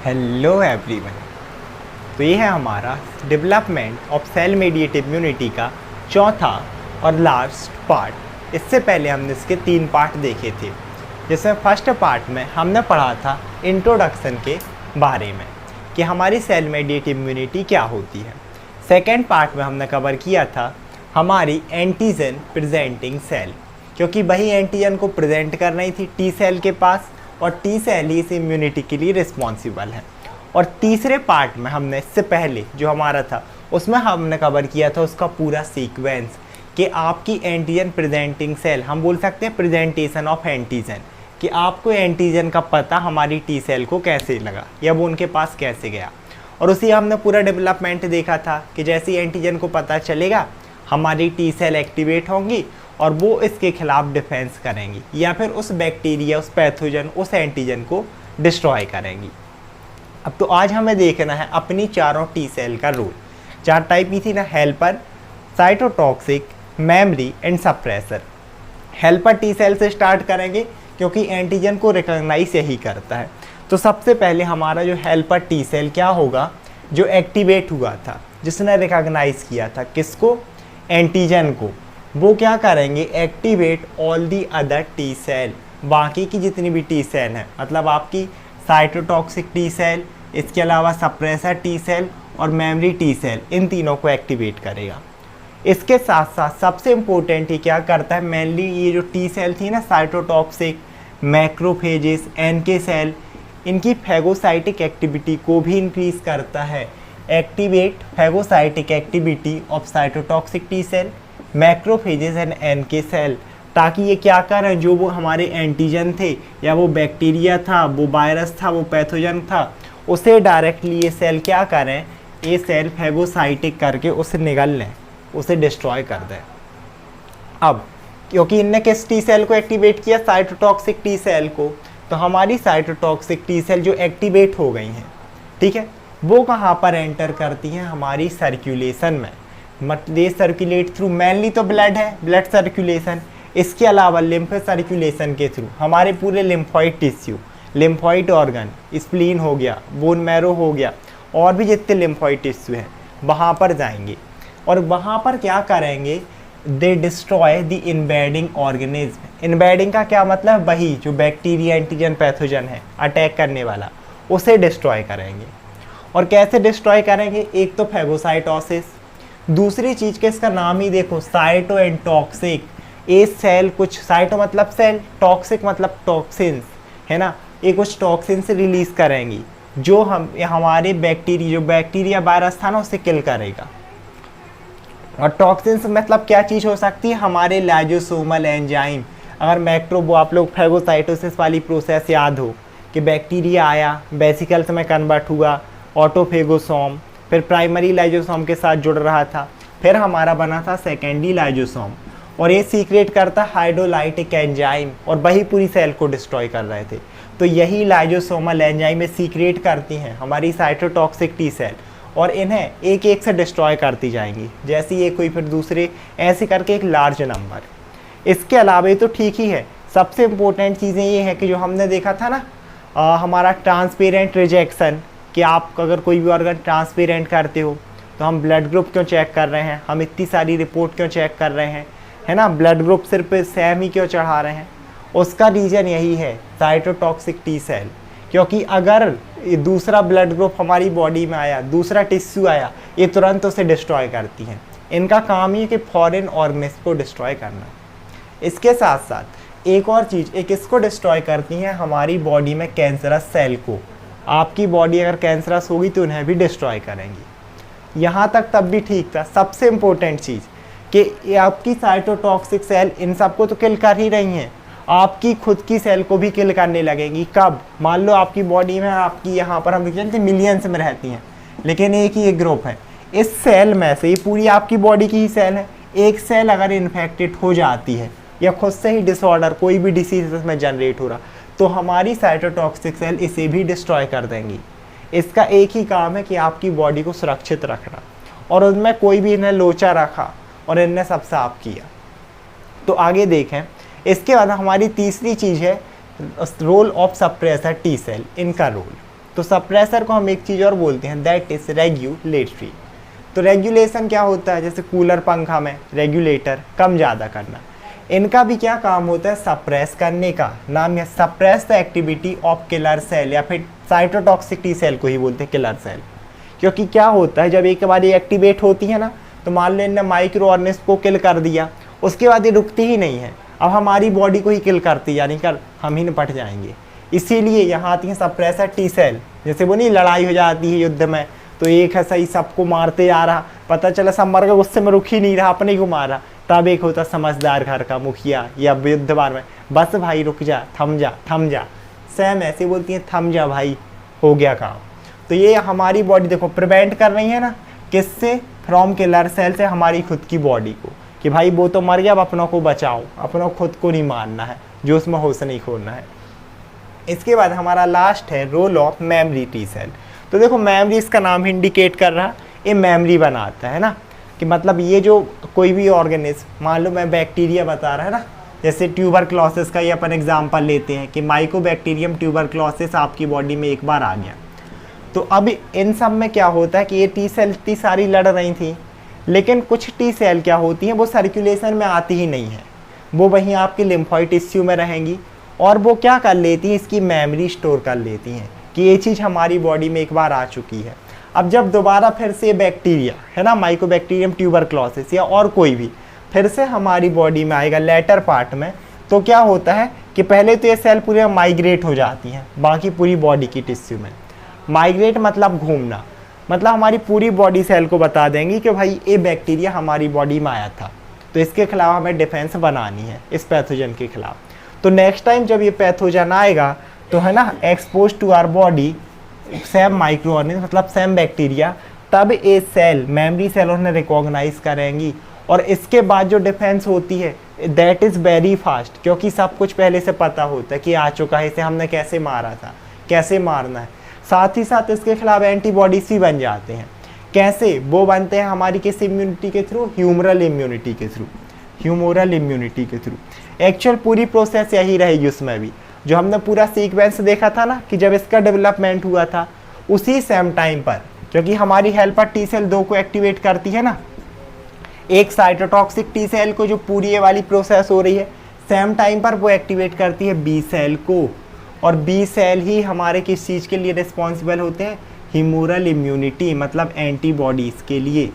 Hello everyone. तो ये है हमारा development of cell mediated immunity का चौथा और लास्ट पार्ट। इससे पहले हमने इसके 3 पार्ट देखे थे, जिसमें फर्स्ट पार्ट में हमने पढ़ा था इंट्रोडक्शन के बारे में कि हमारी सेल मेडिएटेड इम्यूनिटी क्या होती है। सेकेंड पार्ट में हमने कवर किया था हमारी एंटीजन प्रेजेंटिंग सेल, क्योंकि वही एंटीजन को प्रेजेंट कर रही थी टी सेल के पास और टी सेल ही इस इम्यूनिटी के लिए रिस्पॉन्सिबल है। और तीसरे पार्ट में हमने इससे पहले जो हमारा था उसमें हमने कवर किया था उसका पूरा सीक्वेंस कि आपकी एंटीजन प्रेजेंटिंग सेल, हम बोल सकते हैं प्रेजेंटेशन ऑफ एंटीजन, कि आपको एंटीजन का पता हमारी टी सेल को कैसे लगा या वो उनके पास कैसे गया। और उसी हमने पूरा डेवलपमेंट देखा था कि जैसे ही एंटीजन को पता चलेगा हमारी टी सेल एक्टिवेट होंगी और वो इसके खिलाफ डिफेंस करेंगी या फिर उस बैक्टीरिया, उस पैथोजन, उस एंटीजन को डिस्ट्रॉय करेंगी। अब तो आज हमें देखना है अपनी चारों टी सेल का रोल। 4 टाइप की थी ना, helper, cytotoxic, memory and suppressor. Helper T cell से स्टार्ट करेंगे क्योंकि एंटीजन को रिकॉग्नाइज यही करता है। तो सबसे पहले हमारा जो हेल्पर टी सेल क्या होगा, जो एक्टिवेट हुआ था, जिसने रिकॉग्नाइज किया था किसको, एंटीजन को, वो क्या करेंगे, activate all the other T cell, बाकी की जितनी भी टी सेल हैं, मतलब आपकी साइटोटॉक्सिक टी सेल, इसके अलावा सप्रेसर टी सेल और मेमरी टी सेल, इन तीनों को एक्टिवेट करेगा। इसके साथ साथ सबसे इम्पोर्टेंट ही क्या करता है, मेनली ये जो टी सेल थी ना, साइटोटॉक्सिक, मैक्रोफेजेस, एनके सेल, इनकी फैगोसाइटिक एक्टिविटी को भी इंक्रीज करता है। Activate phagocytic activity of cytotoxic T cell, macrophages and NK cell, ताकि ये क्या करें, जो वो हमारे एंटीजन थे या वो बैक्टीरिया था, वो वायरस था, वो पैथोजन था, उसे डायरेक्टली ये सेल क्या करें, ये सेल फैगोसाइटिक करके उसे निगल लें, उसे डिस्ट्रॉय कर दें। अब क्योंकि इनने किस टी सेल को एक्टिवेट किया, साइटोटॉक्सिक टी सेल को, तो हमारी साइटोटॉक्सिक टी सेल जो एक्टिवेट हो गई हैं, ठीक है, वो कहाँ पर एंटर करती हैं, हमारी सर्कुलेशन में। दे सर्कुलेट थ्रू, मेनली तो ब्लड है, ब्लड सर्कुलेशन, इसके अलावा लिम्फ सर्कुलेशन के थ्रू हमारे पूरे lymphoid tissue, lymphoid organ, spleen हो गया, बोन मैरो हो गया, और भी जितने लिम्फॉइड टिश्यू हैं वहाँ पर जाएंगे और वहाँ पर क्या करेंगे, दे destroy the invading organism. Invading का क्या मतलब, वही जो बैक्टीरिया, एंटीजन, पैथोजन है अटैक करने वाला, उसे डिस्ट्रॉय करेंगे। और कैसे डिस्ट्रॉय करेंगे, एक तो फैगोसाइटोसिस, दूसरी चीज़ के इसका नाम ही देखो, साइटो एंड टॉक्सिक। ये सेल कुछ, साइटो मतलब सेल, टॉक्सिक मतलब टॉक्सिन्स, है ना, ये कुछ टॉक्सिन्स रिलीज करेंगी जो हमारे बैक्टीरिया, जो बैक्टीरिया वायरस था ना, उसे किल करेगा। और टॉक्सिन्स मतलब क्या चीज़ हो सकती है, हमारे लाइजोसोमल एंजाइम। अगर मैक्रोबो, आप लोग फैगोसाइटोसिस वाली प्रोसेस याद हो कि बैक्टीरिया आया, वेसिकल्स में कन्वर्ट हुआ, ऑटोफेगोसोम, फिर प्राइमरी लाइजोसोम के साथ जुड़ रहा था, फिर हमारा बना था सेकेंडरी लाइजोसोम, और ये सीक्रेट करता हाइड्रोलाइटिक एंजाइम और वही पूरी सेल को डिस्ट्रॉय कर रहे थे। तो यही लाइजोसोमल एंजाइम में सीक्रेट करती हैं हमारी साइटोटॉक्सिक टी सेल और इन्हें एक एक से डिस्ट्रॉय करती जाएंगी, जैसे ये कोई फिर दूसरे, ऐसे करके एक लार्ज नंबर। इसके अलावा ये तो ठीक ही है, सबसे इम्पोर्टेंट चीज़ें ये हैं कि जो हमने देखा था ना, हमारा ट्रांसपेरेंट रिजेक्शन, कि आप अगर कोई भी ऑर्गन ट्रांसपेरेंट करते हो तो हम ब्लड ग्रुप क्यों चेक कर रहे हैं, हम इतनी सारी रिपोर्ट क्यों चेक कर रहे हैं, है ना, ब्लड ग्रुप सिर्फ सेम ही क्यों चढ़ा रहे हैं, उसका रीज़न यही है, साइटोटॉक्सिक टी सेल। क्योंकि अगर दूसरा ब्लड ग्रुप हमारी बॉडी में आया, दूसरा टिश्यू आया, ये तुरंत उसे डिस्ट्रॉय करती हैं। इनका काम ही है कि फॉरेन ऑर्गेनिज्म को डिस्ट्रॉय करना। इसके साथ साथ एक और चीज़, एक इसको डिस्ट्रॉय करती हैं हमारी बॉडी में कैंसरस सेल को। आपकी बॉडी अगर कैंसरस होगी तो उन्हें भी डिस्ट्रॉय करेंगी। यहाँ तक तब भी ठीक था। सबसे इम्पोर्टेंट चीज़ कि आपकी साइटोटॉक्सिक सेल इन सबको तो किल कर ही रही हैं, आपकी खुद की सेल को भी किल करने लगेंगी। कब, मान लो आपकी बॉडी में, आपकी यहाँ पर हम जानते हैं मिलियंस में रहती हैं, लेकिन एक ही एक ग्रुप है, इस सेल में से, ये पूरी आपकी बॉडी की ही सेल है, एक सेल अगर इन्फेक्टेड हो जाती है या खुद से ही डिसऑर्डर, कोई भी डिसीज इसमें जनरेट हो रहा, तो हमारी साइटोटॉक्सिक सेल इसे भी डिस्ट्रॉय कर देंगी। इसका एक ही काम है कि आपकी बॉडी को सुरक्षित रखना, और उनमें कोई भी इन्हें लोचा रखा और इनने सब साफ किया। तो आगे देखें, इसके बाद हमारी तीसरी चीज़ है role of suppressor T cell, इनका रोल। तो सप्रेसर को हम एक चीज़ और बोलते हैं, दैट इज़ रेगुलेटरी। तो रेगुलेशन क्या होता है, जैसे कूलर पंखा में रेगुलेटर कम ज़्यादा करना, इनका भी क्या काम होता है, सप्रेस करने का। नाम है suppress the activity of killer cell, या फिर साइटोटॉक्सिक टी सेल को ही बोलते हैं किलर सेल। क्योंकि क्या होता है, जब एक बार ये एक्टिवेट होती है ना, तो मान लो इनने माइक्रो ऑर्गेनिज्म को किल कर दिया, उसके बाद ये रुकती ही नहीं है, अब हमारी बॉडी को ही किल करती है, यानी कर हम ही निपट जाएंगे। इसीलिए यहाँ आती है सप्रेसर टी सेल। जैसे वो नहीं लड़ाई हो जाती है युद्ध में, तो एक है सही सबको मारते आ रहा, पता चला सब मर गए, गुस्से में रुक ही नहीं रहा, अपने को मारा, तब एक होता समझदार घर का मुखिया या युद्ध बार में, बस भाई रुक जा, थम जा थम जा। सेम ऐसे बोलती हैं, थम जा भाई, हो गया काम। तो ये हमारी बॉडी देखो प्रिवेंट कर रही है ना, किससे, फ्रॉम किलर सेल से, हमारी खुद की बॉडी को, कि भाई वो तो मर गया, अब अपनों को बचाओ, अपनों खुद को नहीं मारना है, जो उसमें होश नहीं खोलना है। इसके बाद हमारा लास्ट है role of memory T cell. तो देखो मेमोरी इसका नाम इंडिकेट कर रहा, ये मेमोरी बनाता है ना, कि मतलब ये जो कोई भी ऑर्गेनिज्म, मान लो मैं बैक्टीरिया बता रहा है ना, जैसे ट्यूबरक्लोसिस का ये अपन एग्जांपल लेते हैं कि माइकोबैक्टीरियम ट्यूबरक्लोसिस आपकी बॉडी में एक बार आ गया, तो अब इन सब में क्या होता है कि ये टी सेल इतनी सारी लड़ रही थी, लेकिन कुछ टी सेल क्या होती हैं, वो सर्कुलेशन में आती ही नहीं है, वो वहीं आपके लिम्फोइड टिश्यू में रहेंगी, और वो क्या कर लेती हैं, इसकी मेमोरी स्टोर कर लेती हैं कि ये चीज़ हमारी बॉडी में एक बार आ चुकी है। अब जब दोबारा फिर से बैक्टीरिया है ना, माइकोबैक्टीरियम ट्यूबरक्लोसिस या और कोई भी फिर से हमारी बॉडी में आएगा लेटर पार्ट में, तो क्या होता है कि पहले तो ये सेल पूरे माइग्रेट हो जाती हैं बाकी पूरी बॉडी की टिश्यू में। माइग्रेट मतलब घूमना, मतलब हमारी पूरी बॉडी सेल को बता देंगी कि भाई ये बैक्टीरिया हमारी बॉडी में आया था, तो इसके खिलाफ हमें डिफेंस बनानी है इस पैथोजन के खिलाफ। तो नेक्स्ट टाइम जब ये पैथोजन आएगा तो है ना, expose to our body same microorganism, मतलब सेम बैक्टीरिया, तब ये सेल मेमोरी सेल उन्हें रिकॉग्नाइज करेंगी, और इसके बाद जो डिफेंस होती है दैट इज़ वेरी फास्ट, क्योंकि सब कुछ पहले से पता होता है कि आ चुका है, इसे हमने कैसे मारा था, कैसे मारना है। साथ ही साथ इसके खिलाफ एंटीबॉडीज भी बन जाते हैं। कैसे वो बनते हैं, हमारी किस इम्यूनिटी के थ्रू, ह्यूमरल इम्यूनिटी के थ्रू, ह्यूमोरल इम्यूनिटी के थ्रू। एक्चुअल पूरी प्रोसेस यही रहेगी उसमें भी, जो हमने पूरा सीक्वेंस देखा था ना कि जब इसका डेवलपमेंट हुआ था, उसी सेम टाइम पर, क्योंकि हमारी हेल्पर टी सेल 2 को एक्टिवेट करती है ना, एक साइटोटॉक्सिक टी सेल को जो पूरी ये वाली प्रोसेस हो रही है, सेम टाइम पर वो एक्टिवेट करती है बी सेल को, और बी सेल ही हमारे किस चीज़ के लिए रिस्पॉन्सिबल होते हैं, ह्यूमरल इम्यूनिटी, मतलब एंटीबॉडीज़ के लिए।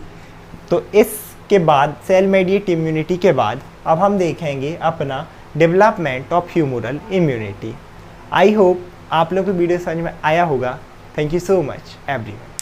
तो इसके बाद सेल मेडिएट इम्यूनिटी के बाद अब हम देखेंगे अपना development of humoral immunity. I hope आप लोग को वीडियो समझ में आया होगा। Thank you so much everyone.